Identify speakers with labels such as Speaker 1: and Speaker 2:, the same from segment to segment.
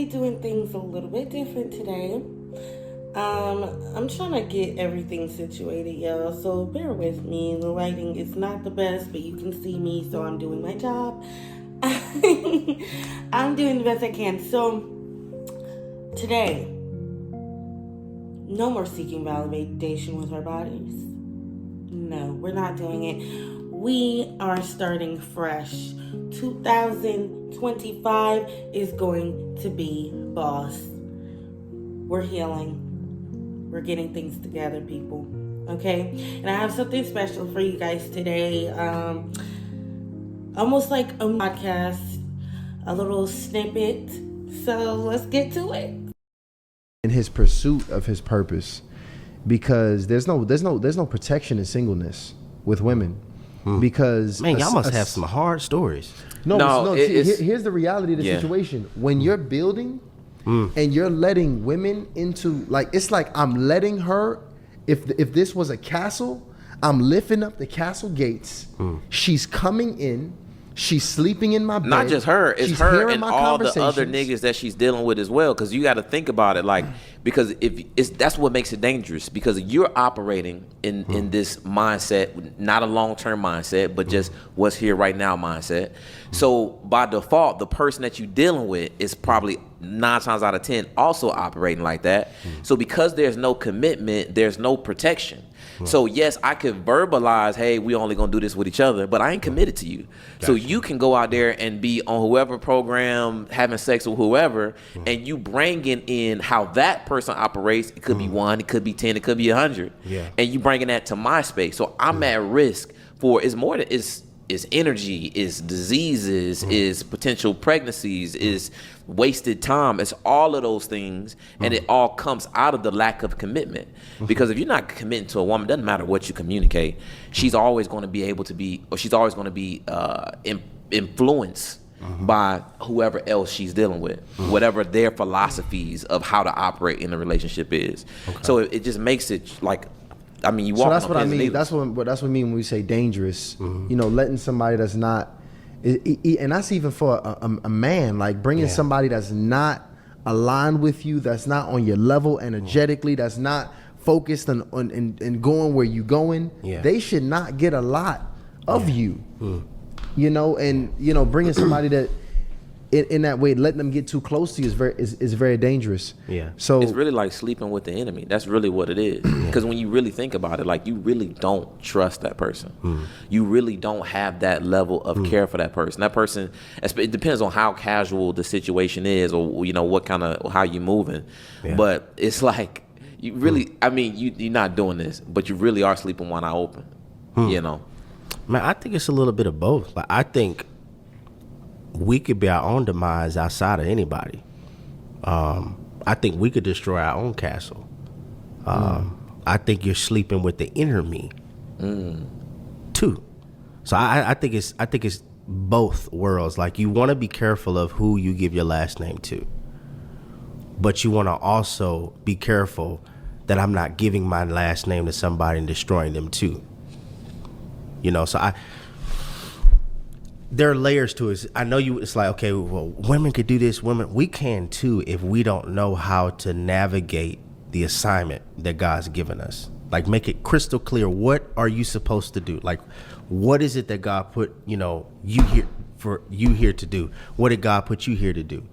Speaker 1: doing things a little bit different today. I'm trying to get everything situated, y'all, so bear with me. The lighting is not the best, but you can see me, so I'm doing my job. I'm doing the best I can. So, today, no more seeking validation with our bodies. No, we're not doing it. We are starting fresh. 2025 is going to be boss. We're healing. We're getting things together, people. Okay? And I have something special for you guys today. Almost like a podcast, a little snippet. So let's get to it.
Speaker 2: In his pursuit of his purpose, because there's no protection in singleness with women. Because
Speaker 3: man, y'all must have some hard stories.
Speaker 2: Here's the reality of the situation. When you're building and you're letting women into, like, it's like I'm letting her, if this was a castle, I'm lifting up the castle gates. She's coming in. She's sleeping in my bed.
Speaker 4: Not just her, it's her and all the other niggas that she's dealing with as well. Because you got to think about it, like, because that's what makes it dangerous. Because you're operating in this mindset, not a long-term mindset, but just what's here right now mindset. So by default, the person that you're dealing with is probably 9 times out of 10 also operating like that. So because there's no commitment, there's no protection. So yes, I could verbalize, hey, we only gonna do this with each other, but I ain't committed to you. Gotcha. So you can go out there and be on whoever program, having sex with whoever, and you bringing in how that person operates. It could be 1, it could be 10, it could be 100. Yeah. And you bringing that to my space. So I'm at risk for, it's more than, it's energy, is diseases, is potential pregnancies, is wasted time. It's all of those things, and it all comes out of the lack of commitment. Because if you're not committing to a woman, doesn't matter what you communicate, she's always going to be able to be, or she's always going to be influenced by whoever else she's dealing with, whatever their philosophies of how to operate in a relationship is. Okay. So it just makes it like, I mean, you walk. So
Speaker 2: that's what I mean. That's what I mean when we say dangerous. You know, letting somebody that's not, and that's even for a man, like bringing somebody that's not aligned with you, that's not on your level energetically, that's not focused on going where you going. Yeah. They should not get a lot of you. You know, and you know, bringing somebody that in that way, letting them get too close to you is very dangerous. Yeah. So
Speaker 4: it's really like sleeping with the enemy. That's really what it is. Because when you really think about it, like, you really don't trust that person. You really don't have that level of care for that person. That person, it depends on how casual the situation is, or you know what kind of how you moving. Yeah. But it's like you really, I mean, you're not doing this, but you really are sleeping one eye open. You know.
Speaker 3: Man, I think it's a little bit of both. Like, I think we could be our own demise outside of anybody. I think we could destroy our own castle. I think you're sleeping with the inner me too. So I think it's both worlds. Like, you want to be careful of who you give your last name to, but you want to also be careful that I'm not giving my last name to somebody and destroying them too. You know, so there are layers to it. I know it's like, okay, well, women could do this. We can too, if we don't know how to navigate the assignment that God's given us. Like, make it crystal clear. What are you supposed to do? Like, what is it that God put, you here to do? What did God put you here to do?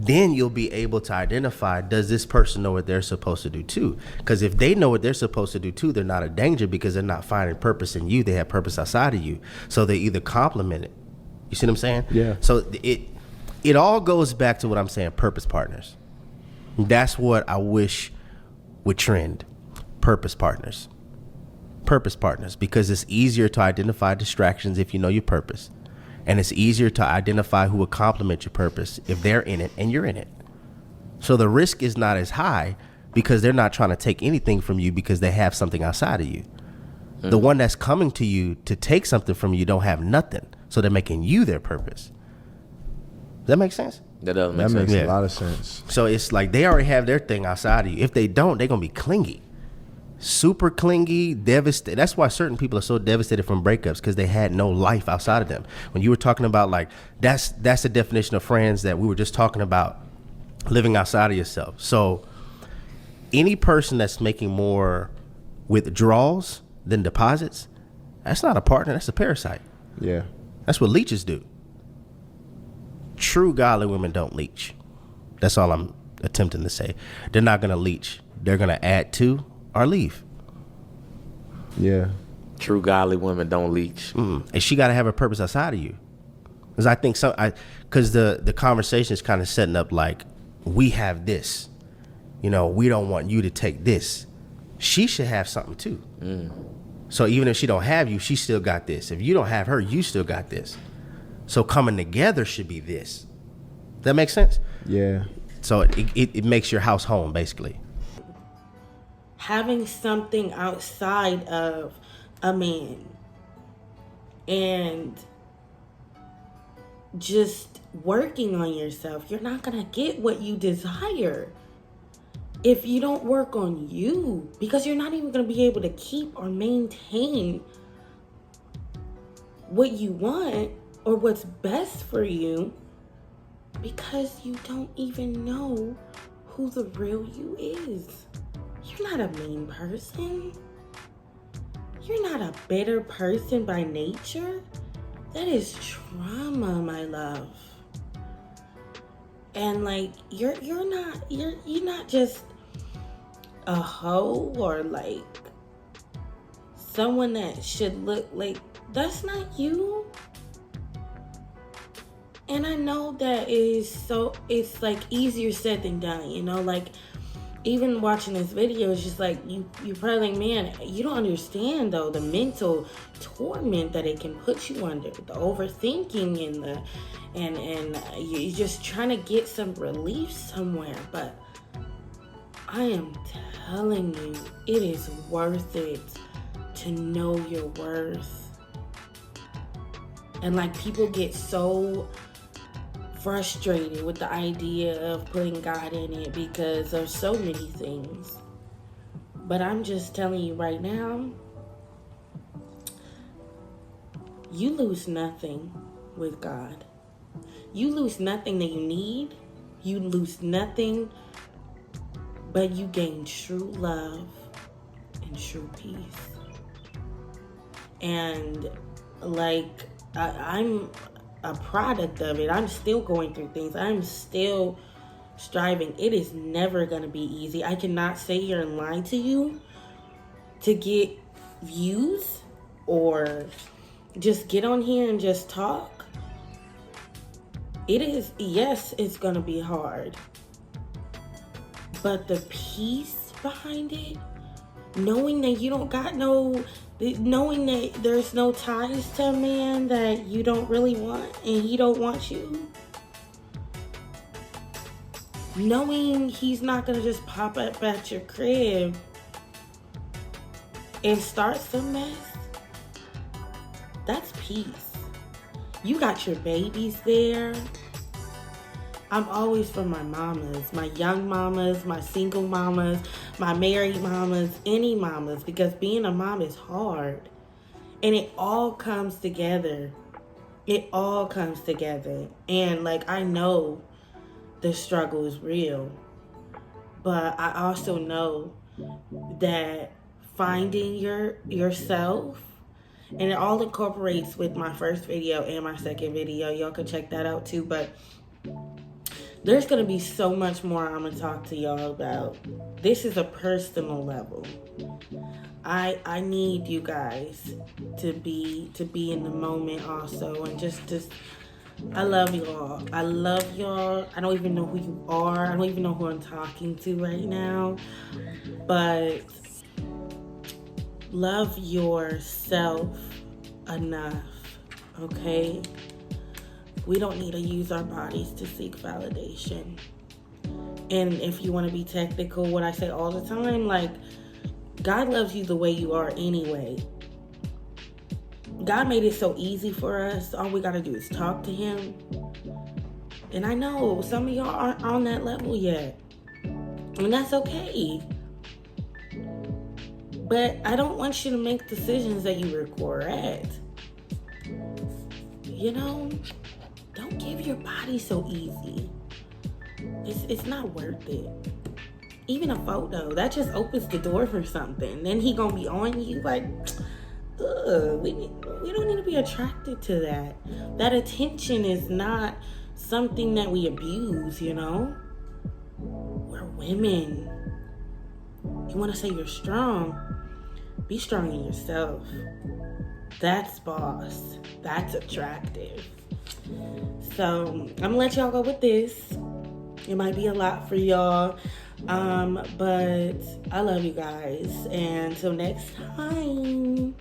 Speaker 3: Then you'll be able to identify, does this person know what they're supposed to do too? Because if they know what they're supposed to do too, they're not a danger, because they're not finding purpose in you. They have purpose outside of you. So they either complement it. You see what I'm saying? Yeah. So it all goes back to what I'm saying, purpose partners. That's what I wish would trend. Purpose partners. Purpose partners, because it's easier to identify distractions if you know your purpose. And it's easier to identify who will complement your purpose if they're in it and you're in it. So the risk is not as high, because they're not trying to take anything from you, because they have something outside of you. The one that's coming to you to take something from you don't have nothing. So they're making you their purpose. Does that make sense?
Speaker 4: That does make sense.
Speaker 2: That makes a lot of sense.
Speaker 3: So it's like they already have their thing outside of you. If they don't, they're going to be clingy. Super clingy, devastated. That's why certain people are so devastated from breakups, because they had no life outside of them. When you were talking about, like, that's the definition of friends that we were just talking about living outside of yourself. So any person that's making more withdrawals than deposits, that's not a partner, that's a parasite.
Speaker 2: Yeah.
Speaker 3: That's what leeches do. True godly women don't leech. That's all I'm attempting to say. They're not going to leech. They're going to add to or leave.
Speaker 2: Yeah.
Speaker 4: True godly women don't leech.
Speaker 3: And she got to have a purpose outside of you. Because I think because the conversation is kind of setting up like, we have this. You know, we don't want you to take this. She should have something too. So even if she don't have you, she still got this. If you don't have her, you still got this. So coming together should be this. That makes sense?
Speaker 2: Yeah.
Speaker 3: So it makes your house home, basically.
Speaker 1: Having something outside of a man and just working on yourself, you're not going to get what you desire if you don't work on you, because you're not even going to be able to keep or maintain what you want or what's best for you, because you don't even know who the real you is. You're not a mean person. You're not a bitter person by nature. That is trauma, my love. And like you're not just a hoe or like someone that should look like, that's not you. And I know that it's like easier said than done, you know, like even watching this video, it's just like you probably like, man, you don't understand though the mental torment that it can put you under, the overthinking and you're just trying to get some relief somewhere. But I am telling you, it is worth it to know your worth. And like people get so frustrated with the idea of putting God in it because of so many things. But I'm just telling you right now, you lose nothing with God. You lose nothing that you need. You lose nothing, but you gain true love and true peace. And like I'm a product of it. I'm still going through things. I'm still striving. It is never going to be easy. I cannot sit here and lie to you to get views or just get on here and just talk. It is, yes, it's going to be hard. But the peace behind it, knowing that you don't got knowing that there's no ties to a man that you don't really want and he don't want you. Knowing he's not going to just pop up at your crib and start some mess. That's peace. You got your babies there. I'm always for my mamas, my young mamas, my single mamas, my married mamas, any mamas, because being a mom is hard. And it all comes together. It all comes together. And like, I know the struggle is real, but I also know that finding yourself, and it all incorporates with my first video and my second video. Y'all can check that out too, but there's going to be so much more I'm going to talk to y'all about. This is a personal level. I need you guys to be in the moment also, and just I love y'all. I love y'all. I don't even know who you are. I don't even know who I'm talking to right now. But love yourself enough, okay? We don't need to use our bodies to seek validation. And if you want to be technical, what I say all the time, like, God loves you the way you are anyway. God made it so easy for us. All we got to do is talk to him. And I know some of y'all aren't on that level yet. And that's okay. But I don't want you to make decisions that you regret. You know? Don't give your body so easy. it's not worth it. Even a photo, that just opens the door for something. Then he gonna be on you like, ugh, we don't need to be attracted to that. That attention is not something that we abuse, you know? We're women. You wanna say you're strong? Be strong in yourself. That's boss. That's attractive. So I'm gonna let y'all go with this. It might be a lot for y'all. But I love you guys. And until next time.